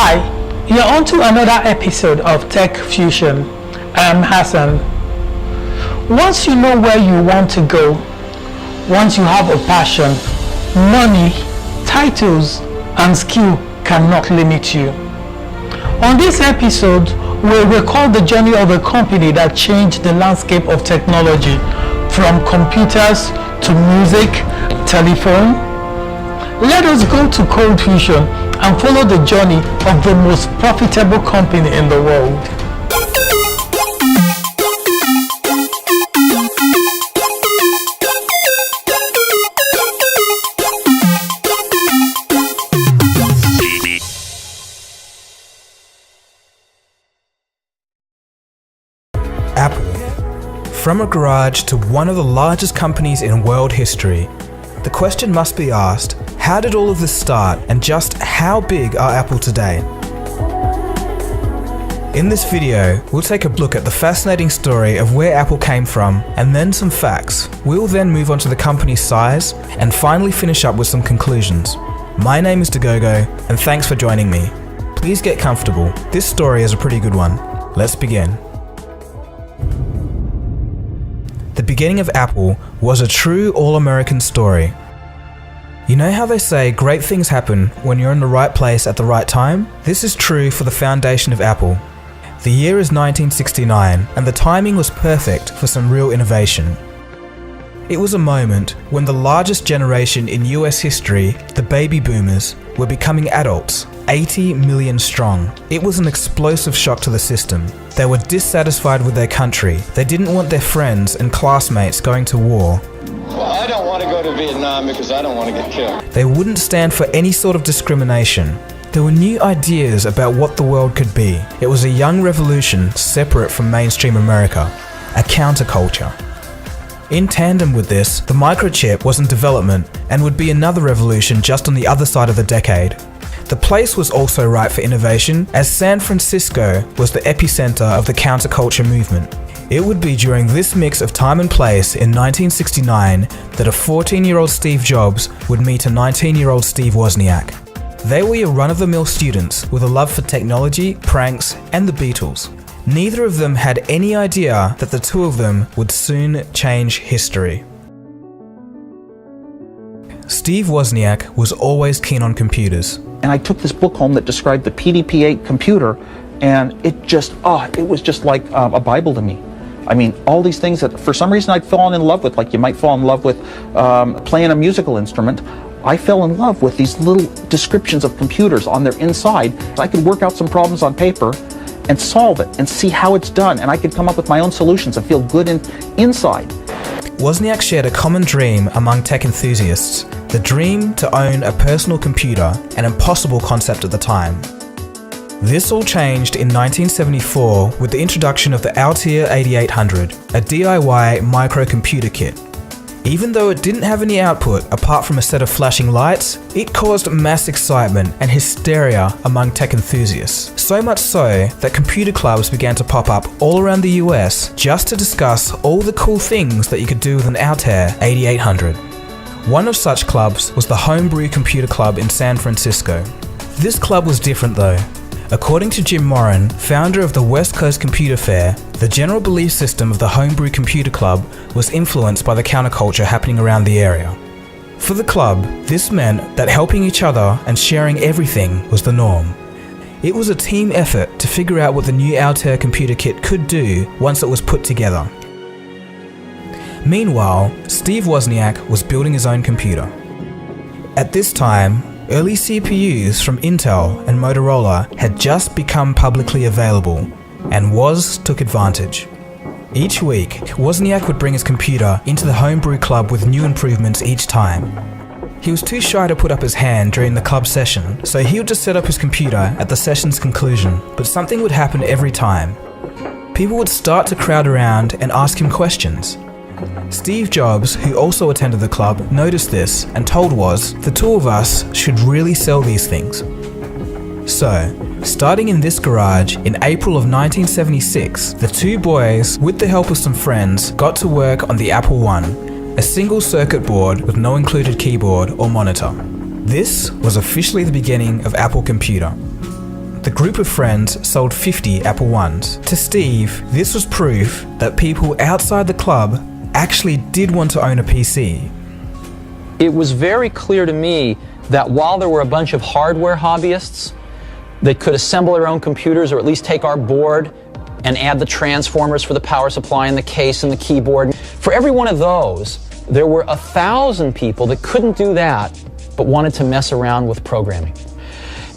Hi, you're on to another episode of Tech Fusion. I'm Hassan. Once you know where you want to go, once you have a passion, money, titles, and skill cannot limit you. On this episode, we'll recall the journey of a company that changed the landscape of technology, from computers to music, telephone. Let us go to ColdFusion and follow the journey of the most profitable company in the world. Apple. From a garage to one of the largest companies in world history. The question must be asked, how did all of this start, and just how big are Apple today? In this video, we'll take a look at the fascinating story of where Apple came from, and then some facts. We'll then move on to the company's size, and finally finish up with some conclusions. My name is Dagogo, and thanks for joining me. Please get comfortable. This story is a pretty good one. Let's begin. The beginning of Apple was a true all-American story. You know how they say great things happen when you're in the right place at the right time? This is true for the foundation of Apple. The year is 1969, and the timing was perfect for some real innovation. It was a moment when the largest generation in US history, the baby boomers, were becoming adults, 80 million strong. It was an explosive shock to the system. They were dissatisfied with their country. They didn't want their friends and classmates going to war. Well, I don't want to go to Vietnam because I don't want to get killed. They wouldn't stand for any sort of discrimination. There were new ideas about what the world could be. It was a young revolution separate from mainstream America, a counterculture. In tandem with this, the microchip was in development and would be another revolution just on the other side of the decade. The place was also ripe for innovation, as San Francisco was the epicenter of the counterculture movement. It would be during this mix of time and place in 1969 that a 14-year-old Steve Jobs would meet a 19-year-old Steve Wozniak. They were your run-of-the-mill students with a love for technology, pranks, and the Beatles. Neither of them had any idea that the two of them would soon change history. Steve Wozniak was always keen on computers. And I took this book home that described the PDP-8 computer, and it was just like a Bible to me. I mean, all these things that for some reason I'd fallen in love with, like you might fall in love with playing a musical instrument. I fell in love with these little descriptions of computers on their inside. I could work out some problems on paper and solve it and see how it's done, and I could come up with my own solutions and feel good inside. Wozniak shared a common dream among tech enthusiasts, the dream to own a personal computer, an impossible concept at the time. This all changed in 1974 with the introduction of the Altair 8800, a DIY microcomputer kit. Even though it didn't have any output apart from a set of flashing lights, it caused mass excitement and hysteria among tech enthusiasts. So much so that computer clubs began to pop up all around the US just to discuss all the cool things that you could do with an Altair 8800. One of such clubs was the Homebrew Computer Club in San Francisco. This club was different though. According to Jim Moran, founder of the West Coast Computer Fair, the general belief system of the Homebrew Computer Club was influenced by the counterculture happening around the area. For the club, this meant that helping each other and sharing everything was the norm. It was a team effort to figure out what the new Altair computer kit could do once it was put together. Meanwhile, Steve Wozniak was building his own computer. At this time, early CPUs from Intel and Motorola had just become publicly available, and Woz took advantage. Each week, Wozniak would bring his computer into the Homebrew Club with new improvements each time. He was too shy to put up his hand during the club session, so he would just set up his computer at the session's conclusion, but something would happen every time. People would start to crowd around and ask him questions. Steve Jobs, who also attended the club, noticed this and told Woz, "The two of us should really sell these things." So, starting in this garage in April of 1976, the two boys, with the help of some friends, got to work on the Apple I, a single circuit board with no included keyboard or monitor. This was officially the beginning of Apple Computer. the group of friends sold 50 Apple I's. To Steve, this was proof that people outside the club actually did want to own a PC. It was very clear to me that while there were a bunch of hardware hobbyists that could assemble their own computers, or at least take our board and add the transformers for the power supply and the case and the keyboard, for every one of those, there were 1,000 people that couldn't do that but wanted to mess around with programming.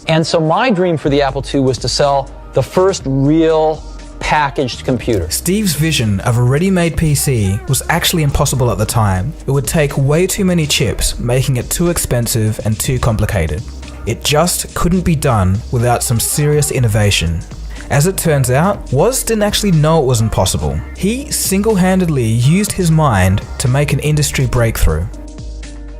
And so my dream for the Apple II was to sell the first real packaged computer. Steve's vision of a ready-made PC was actually impossible at the time. It would take way too many chips, making it too expensive and too complicated. It just couldn't be done without some serious innovation. As it turns out, Woz didn't actually know it wasn't possible. He single-handedly used his mind to make an industry breakthrough.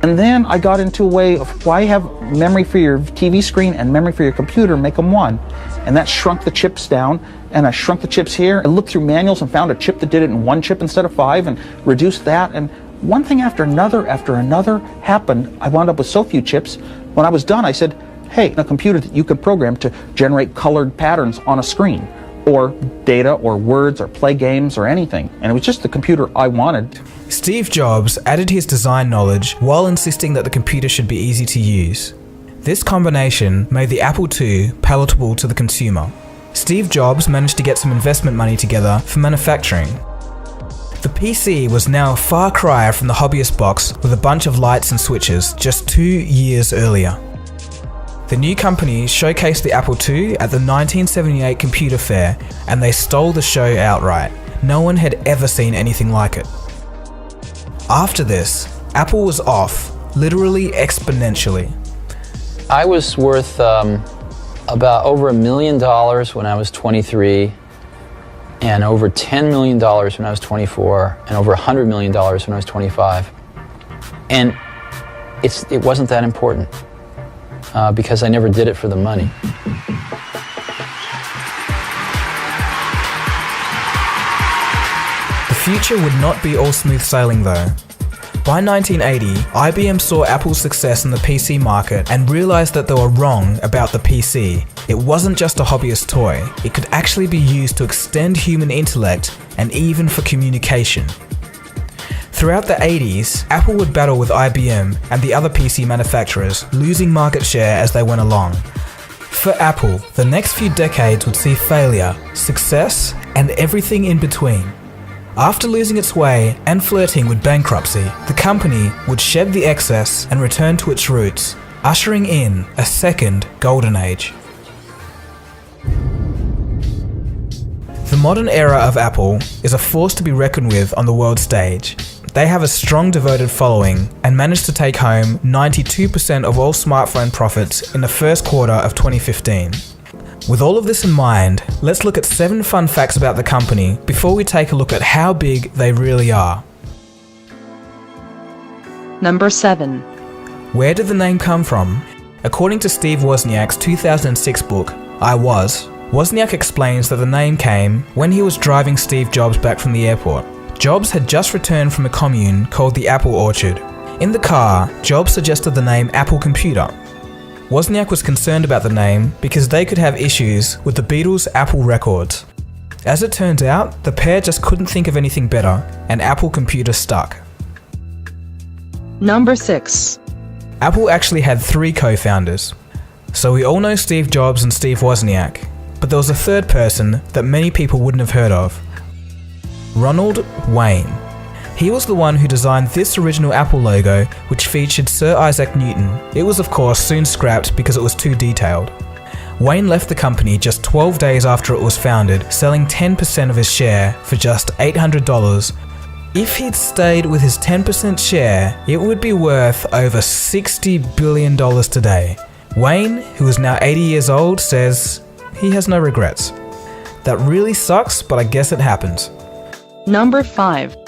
And then I got into a way of why have memory for your TV screen and memory for your computer, make them one. And that shrunk the chips down, and I shrunk the chips here. I looked through manuals and found a chip that did it in one chip instead of 5 and reduced that. And one thing after another happened. I wound up with so few chips. When I was done, I said, hey, a computer that you can program to generate colored patterns on a screen, or data, or words, or play games, or anything. And it was just the computer I wanted. Steve Jobs added his design knowledge while insisting that the computer should be easy to use. This combination made the Apple II palatable to the consumer. Steve Jobs managed to get some investment money together for manufacturing. The PC was now a far cry from the hobbyist box with a bunch of lights and switches just 2 years earlier. The new company showcased the Apple II at the 1978 Computer Fair, and they stole the show outright. No one had ever seen anything like it. After this, Apple was off, literally exponentially. I was worth about over $1 million when I was 23, and over $10 million when I was 24, and over $100 million when I was 25. And it wasn't that important because I never did it for the money. The future would not be all smooth sailing though. By 1980, IBM saw Apple's success in the PC market and realized that they were wrong about the PC. It wasn't just a hobbyist toy, it could actually be used to extend human intellect and even for communication. Throughout the 80s, Apple would battle with IBM and the other PC manufacturers, losing market share as they went along. For Apple, the next few decades would see failure, success, and everything in between. After losing its way and flirting with bankruptcy, the company would shed the excess and return to its roots, ushering in a second golden age. The modern era of Apple is a force to be reckoned with on the world stage. They have a strong devoted following and managed to take home 92% of all smartphone profits in the first quarter of 2015. With all of this in mind, let's look at 7 fun facts about the company before we take a look at how big they really are. Number 7. Where did the name come from? According to Steve Wozniak's 2006 book, I Was, Wozniak explains that the name came when he was driving Steve Jobs back from the airport. Jobs had just returned from a commune called the Apple Orchard. In the car, Jobs suggested the name Apple Computer. Wozniak was concerned about the name because they could have issues with the Beatles' Apple Records. As it turns out, the pair just couldn't think of anything better, and Apple Computer stuck. Number 6. Apple actually had 3 co-founders. So we all know Steve Jobs and Steve Wozniak, but there was a third person that many people wouldn't have heard of. Ronald Wayne. He was the one who designed this original Apple logo, which featured Sir Isaac Newton. It was of course soon scrapped because it was too detailed. Wayne left the company just 12 days after it was founded, selling 10% of his share for just $800. If he'd stayed with his 10% share, it would be worth over $60 billion today. Wayne, who is now 80 years old, says he has no regrets. That really sucks, but I guess it happens. Number 5.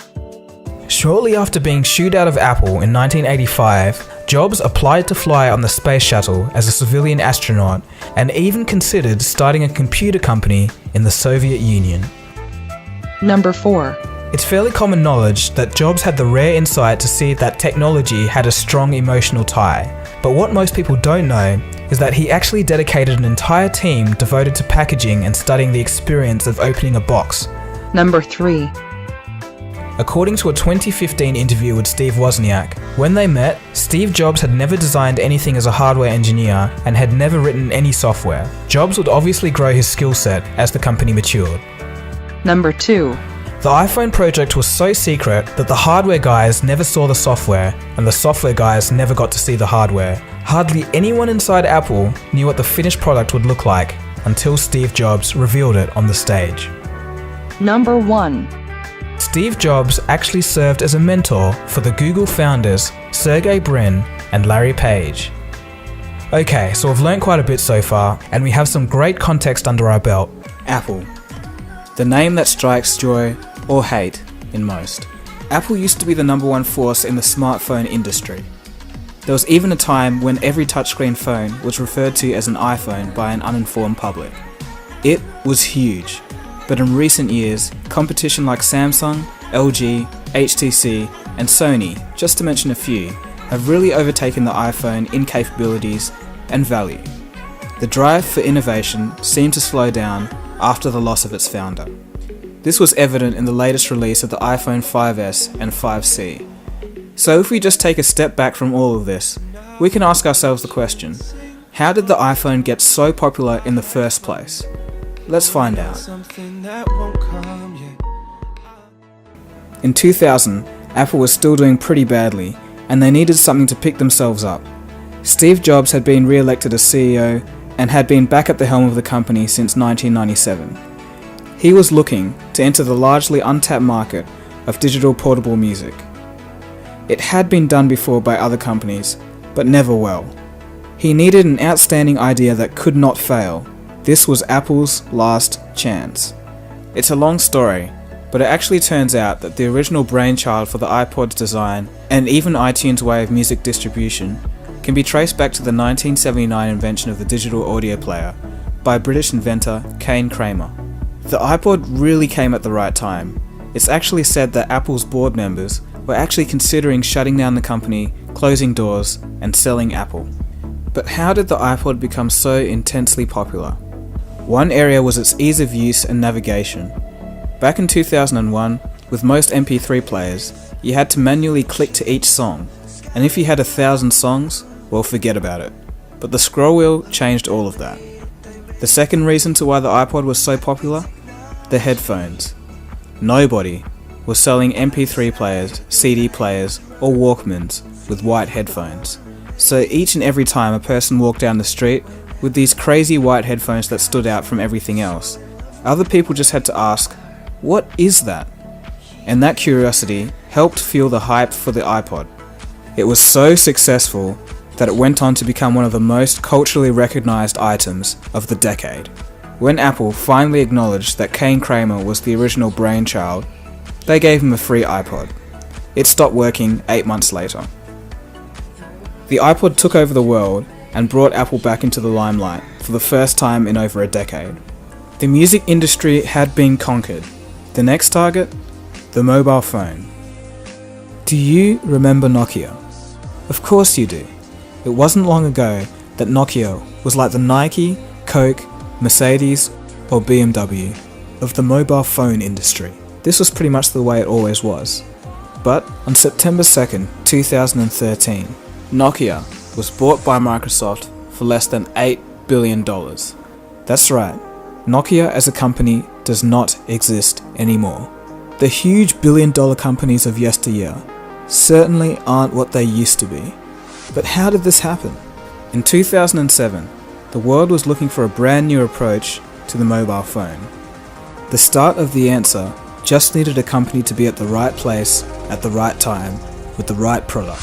Shortly after being shooed out of Apple in 1985, Jobs applied to fly on the space shuttle as a civilian astronaut and even considered starting a computer company in the Soviet Union. Number 4. It's fairly common knowledge that Jobs had the rare insight to see that technology had a strong emotional tie. But what most people don't know is that he actually dedicated an entire team devoted to packaging and studying the experience of opening a box. Number 3. According to a 2015 interview with Steve Wozniak, when they met, Steve Jobs had never designed anything as a hardware engineer and had never written any software. Jobs would obviously grow his skill set as the company matured. Number 2. The iPhone project was so secret that the hardware guys never saw the software, and the software guys never got to see the hardware. Hardly anyone inside Apple knew what the finished product would look like until Steve Jobs revealed it on the stage. Number 1. Steve Jobs actually served as a mentor for the Google founders Sergey Brin and Larry Page. Okay, so we've learned quite a bit so far, and we have some great context under our belt. Apple. The name that strikes joy or hate in most. Apple used to be the number one force in the smartphone industry. There was even a time when every touchscreen phone was referred to as an iPhone by an uninformed public. It was huge, but in recent years, competition like Samsung, LG, HTC, and Sony, just to mention a few, have really overtaken the iPhone in capabilities and value. The drive for innovation seemed to slow down after the loss of its founder. This was evident in the latest release of the iPhone 5S and 5C. So if we just take a step back from all of this, we can ask ourselves the question, how did the iPhone get so popular in the first place? Let's find out. In 2000, Apple was still doing pretty badly, and they needed something to pick themselves up. Steve Jobs had been re-elected as CEO and had been back at the helm of the company since 1997. He was looking to enter the largely untapped market of digital portable music. It had been done before by other companies, but never well. He needed an outstanding idea that could not fail. This was Apple's last chance. It's a long story, but it actually turns out that the original brainchild for the iPod's design, and even iTunes' way of music distribution, can be traced back to the 1979 invention of the digital audio player by British inventor Kane Kramer. The iPod really came at the right time. It's actually said that Apple's board members were actually considering shutting down the company, closing doors, and selling Apple. But how did the iPod become so intensely popular? One area was its ease of use and navigation. Back in 2001, with most MP3 players, you had to manually click to each song, and if you had 1,000 songs, well, forget about it. But the scroll wheel changed all of that. The second reason to why the iPod was so popular? The headphones. Nobody was selling MP3 players, CD players, or Walkmans with white headphones. So each and every time a person walked down the street with these crazy white headphones that stood out from everything else, other people just had to ask, what is that? And that curiosity helped fuel the hype for the iPod. It was so successful that it went on to become one of the most culturally recognized items of the decade. When Apple finally acknowledged that Kane Kramer was the original brainchild, they gave him a free iPod. It stopped working 8 months later. The iPod took over the world and brought Apple back into the limelight for the first time in over a decade. The music industry had been conquered. The next target? The mobile phone. Do you remember Nokia? Of course you do. It wasn't long ago that Nokia was like the Nike, Coke, Mercedes, or BMW of the mobile phone industry. This was pretty much the way it always was. But on September 2nd, 2013, Nokia was bought by Microsoft for less than $8 billion. That's right, Nokia as a company does not exist anymore. The huge billion-dollar companies of yesteryear certainly aren't what they used to be. But how did this happen? In 2007, the world was looking for a brand new approach to the mobile phone. The start of the answer just needed a company to be at the right place at the right time with the right product.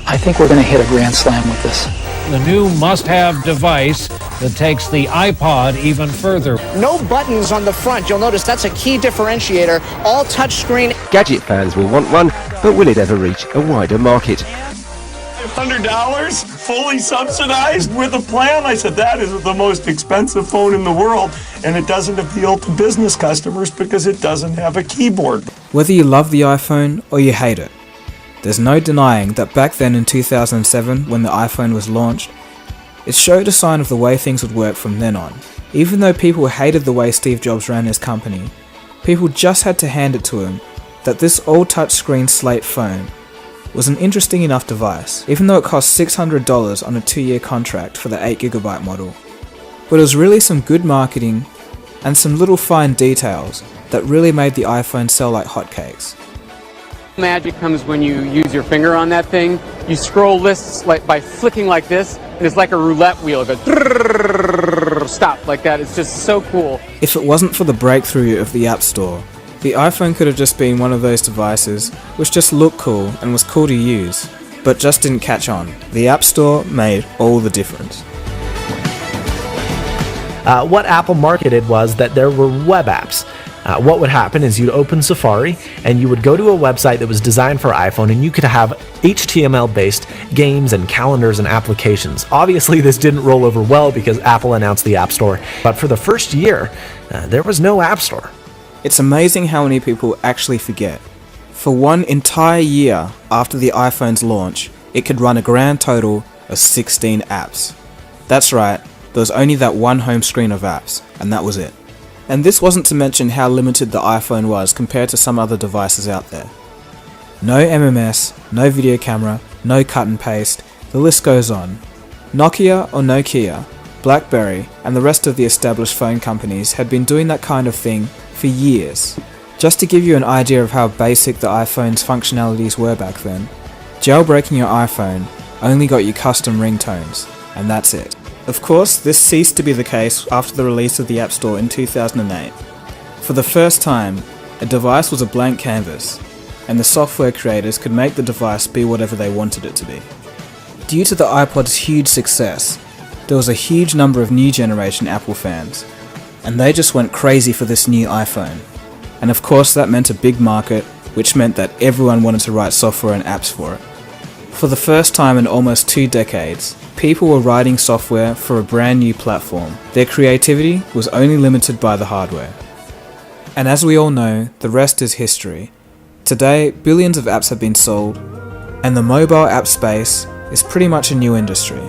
I think we're going to hit a grand slam with this. The new must-have device that takes the iPod even further. No buttons on the front. You'll notice that's a key differentiator. All touchscreen. Gadget fans will want one, but will it ever reach a wider market? $500 fully subsidized with a plan. I said, that is the most expensive phone in the world, and it doesn't appeal to business customers because it doesn't have a keyboard. Whether you love the iPhone or you hate it, there's no denying that back then in 2007, when the iPhone was launched, It showed a sign of the way things would work from then on. Even though people hated the way Steve Jobs ran his company, people just had to hand it to him that this old touchscreen slate phone was an interesting enough device, even though it cost $600 on a 2-year contract for the 8GB model. But it was really some good marketing and some little fine details that really made the iPhone sell like hotcakes. Magic comes when you use your finger on that thing. You scroll lists like by flicking like this, and it's like a roulette wheel. It goes stop like that. It's just so cool. If it wasn't for the breakthrough of the App Store, the iPhone could have just been one of those devices which just looked cool and was cool to use, but just didn't catch on. The App Store made all the difference. What Apple marketed was that there were web apps. What would happen is you'd open Safari and you would go to a website that was designed for iPhone, and you could have HTML-based games and calendars and applications. Obviously, this didn't roll over well because Apple announced the App Store, but for the first year, there was no App Store. It's amazing how many people actually forget. For one entire year after the iPhone's launch, it could run a grand total of 16 apps. That's right, there was only that one home screen of apps, and that was it. And this wasn't to mention how limited the iPhone was compared to some other devices out there. No MMS, no video camera, no cut and paste, the list goes on. Nokia or Nokia, BlackBerry, and the rest of the established phone companies had been doing that kind of thing for years. Just to give you an idea of how basic the iPhone's functionalities were back then, jailbreaking your iPhone only got you custom ringtones, and that's it. Of course, this ceased to be the case after the release of the App Store in 2008. For the first time, a device was a blank canvas, and the software creators could make the device be whatever they wanted it to be. Due to the iPod's huge success, there was a huge number of new generation Apple fans, and they just went crazy for this new iPhone. And of course that meant a big market, which meant that everyone wanted to write software and apps for it. For the first time in almost 2 decades, people were writing software for a brand new platform. Their creativity was only limited by the hardware. And as we all know, the rest is history. Today, billions of apps have been sold, and the mobile app space is pretty much a new industry.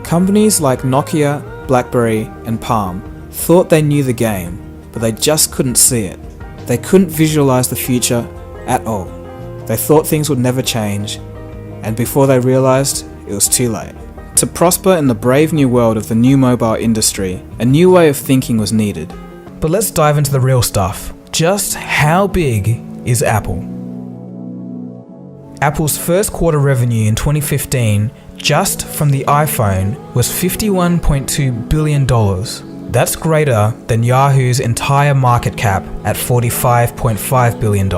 Companies like Nokia, BlackBerry, and Palm thought they knew the game, but they just couldn't see it. They couldn't visualize the future at all. They thought things would never change, and before they realized, it was too late. To prosper in the brave new world of the new mobile industry, a new way of thinking was needed. But let's dive into the real stuff. Just how big is Apple? Apple's first quarter revenue in 2015, just from the iPhone, was $51.2 billion. That's greater than Yahoo's entire market cap at $45.5 billion.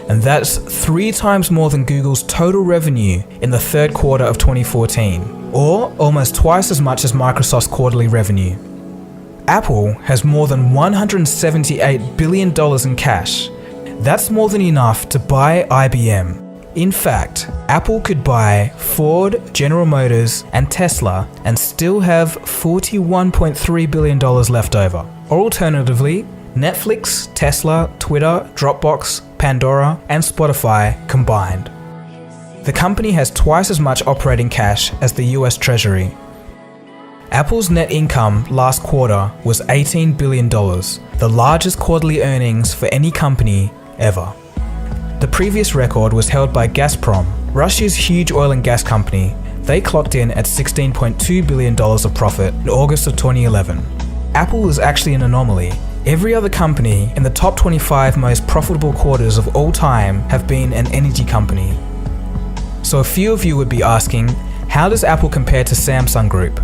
And that's 3 times more than Google's total revenue in the third quarter of 2014, or almost twice as much as Microsoft's quarterly revenue. Apple has more than $178 billion in cash. That's more than enough to buy IBM. In fact, Apple could buy Ford, General Motors, and Tesla and still have $41.3 billion left over. Or alternatively, Netflix, Tesla, Twitter, Dropbox, Pandora, and Spotify combined. The company has twice as much operating cash as the US Treasury. Apple's net income last quarter was $18 billion, the largest quarterly earnings for any company ever. The previous record was held by Gazprom, Russia's huge oil and gas company. They clocked in at $16.2 billion of profit in August of 2011. Apple is actually an anomaly. Every other company in the top 25 most profitable quarters of all time have been an energy company. So a few of you would be asking, how does Apple compare to Samsung Group?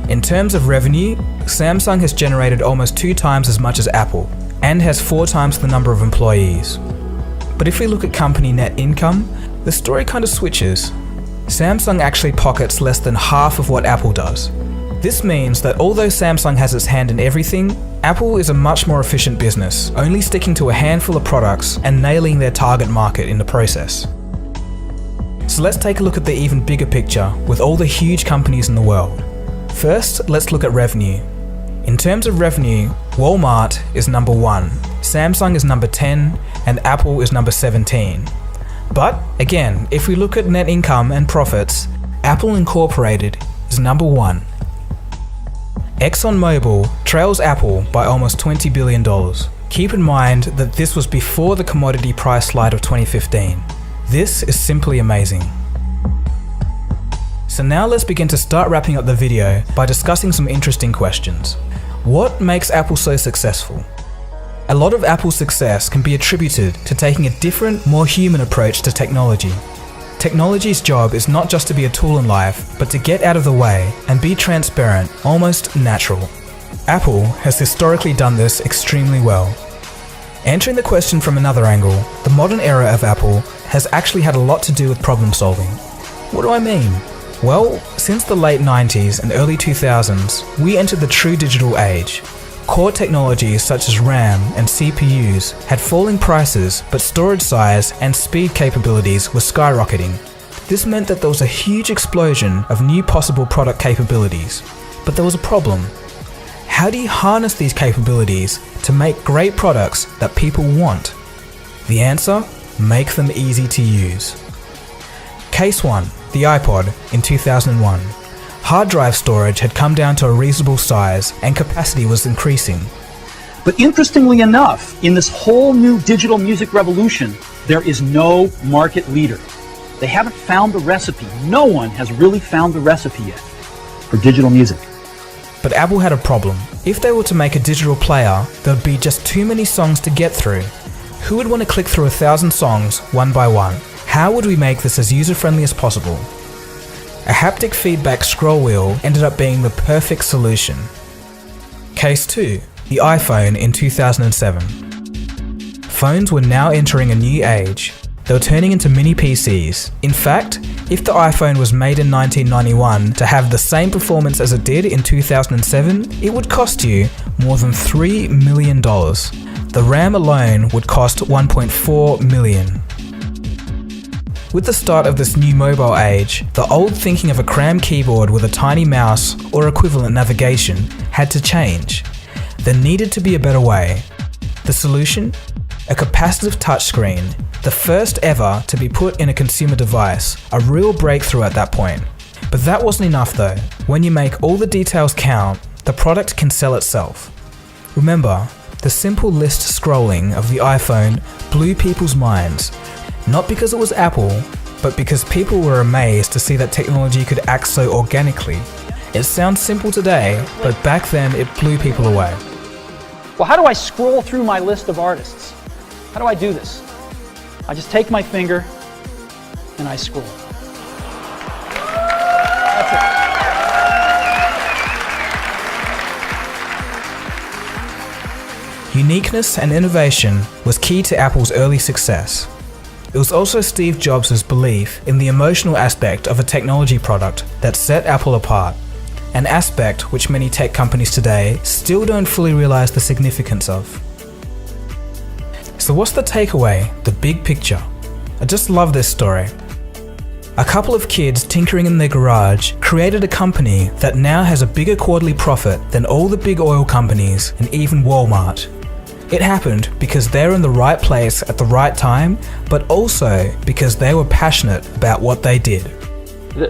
In terms of revenue, Samsung has generated almost 2 times as much as Apple, and has 4 times the number of employees. But if we look at company net income, the story kind of switches. Samsung actually pockets less than half of what Apple does. This means that although Samsung has its hand in everything, Apple is a much more efficient business, only sticking to a handful of products and nailing their target market in the process. So let's take a look at the even bigger picture with all the huge companies in the world. First, let's look at revenue. In terms of revenue, Walmart is number 1, Samsung is number 10, and Apple is number 17. But again, if we look at net income and profits, Apple Incorporated is number 1. ExxonMobil trails Apple by almost $20 billion. Keep in mind that this was before the commodity price slide of 2015. This is simply amazing. So now let's begin to start wrapping up the video by discussing some interesting questions. What makes Apple so successful? A lot of Apple's success can be attributed to taking a different, more human approach to technology. Technology's job is not just to be a tool in life, but to get out of the way and be transparent, almost natural. Apple has historically done this extremely well. Answering the question from another angle, the modern era of Apple has actually had a lot to do with problem solving. What do I mean? Well, since the late 90s and early 2000s, we entered the true digital age. Core technologies such as RAM and CPUs had falling prices, but storage size and speed capabilities were skyrocketing. This meant that there was a huge explosion of new possible product capabilities. But there was a problem. How do you harness these capabilities to make great products that people want? The answer? Make them easy to use. Case 1, the iPod in 2001. Hard drive storage had come down to a reasonable size and capacity was increasing. But interestingly enough, in this whole new digital music revolution, there is no market leader. They haven't found the recipe. No one has really found the recipe yet for digital music. But Apple had a problem. If they were to make a digital player, there would be just too many songs to get through. Who would want to click through 1,000 songs one by one? How would we make this as user-friendly as possible? A haptic feedback scroll wheel ended up being the perfect solution. Case 2, the iPhone in 2007. Phones were now entering a new age. They were turning into mini PCs. In fact, if the iPhone was made in 1991 to have the same performance as it did in 2007, it would cost you more than $3 million. The RAM alone would cost $1.4 million. With the start of this new mobile age, the old thinking of a cram keyboard with a tiny mouse or equivalent navigation had to change. There needed to be a better way. The solution? A capacitive touchscreen, the first ever to be put in a consumer device, a real breakthrough at that point. But that wasn't enough though. When you make all the details count, the product can sell itself. Remember, the simple list scrolling of the iPhone blew people's minds. Not because it was Apple, but because people were amazed to see that technology could act so organically. It sounds simple today, but back then it blew people away. Well, how do I scroll through my list of artists? How do I do this? I just take my finger and I scroll. That's it. Uniqueness and innovation was key to Apple's early success. It was also Steve Jobs' belief in the emotional aspect of a technology product that set Apple apart, an aspect which many tech companies today still don't fully realize the significance of. So what's the takeaway, the big picture? I just love this story. A couple of kids tinkering in their garage created a company that now has a bigger quarterly profit than all the big oil companies and even Walmart. It happened because they were in the right place at the right time, but also because they were passionate about what they did.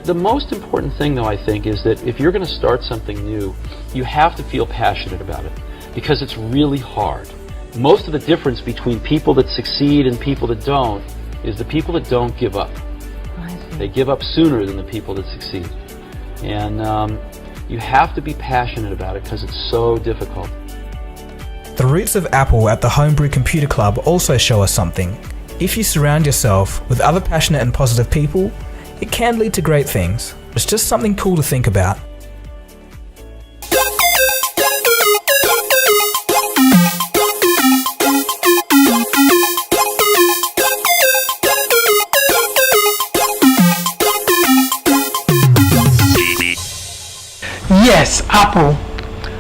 The most important thing, though, I think, is that if you're going to start something new, you have to feel passionate about it, because it's really hard. Most of the difference between people that succeed and people that don't is the people that don't give up. They give up sooner than the people that succeed. And you have to be passionate about it because it's so difficult. The roots of Apple at the Homebrew Computer Club also show us something. If you surround yourself with other passionate and positive people, it can lead to great things. It's just something cool to think about. Yes, Apple.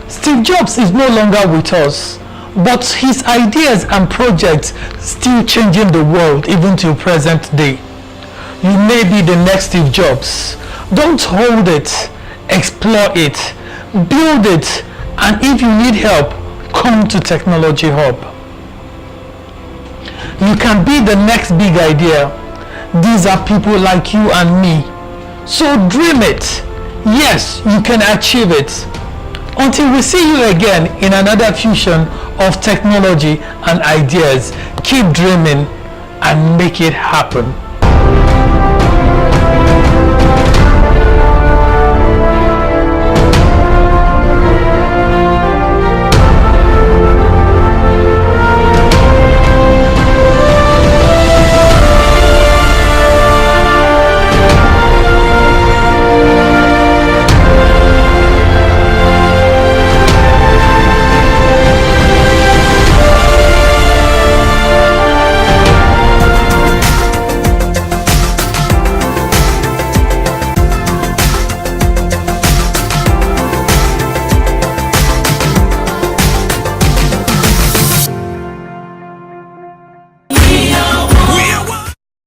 Steve Jobs is no longer with us, but his ideas and projects still changing the world even till present day. You may be the next Steve Jobs. Don't hold it, explore it, build it, and if you need help, come to Technology Hub. You can be the next big idea. These are people like you and me. So dream it, Yes, you can achieve it. Until we see you again in another fusion of technology and ideas, keep dreaming and make it happen.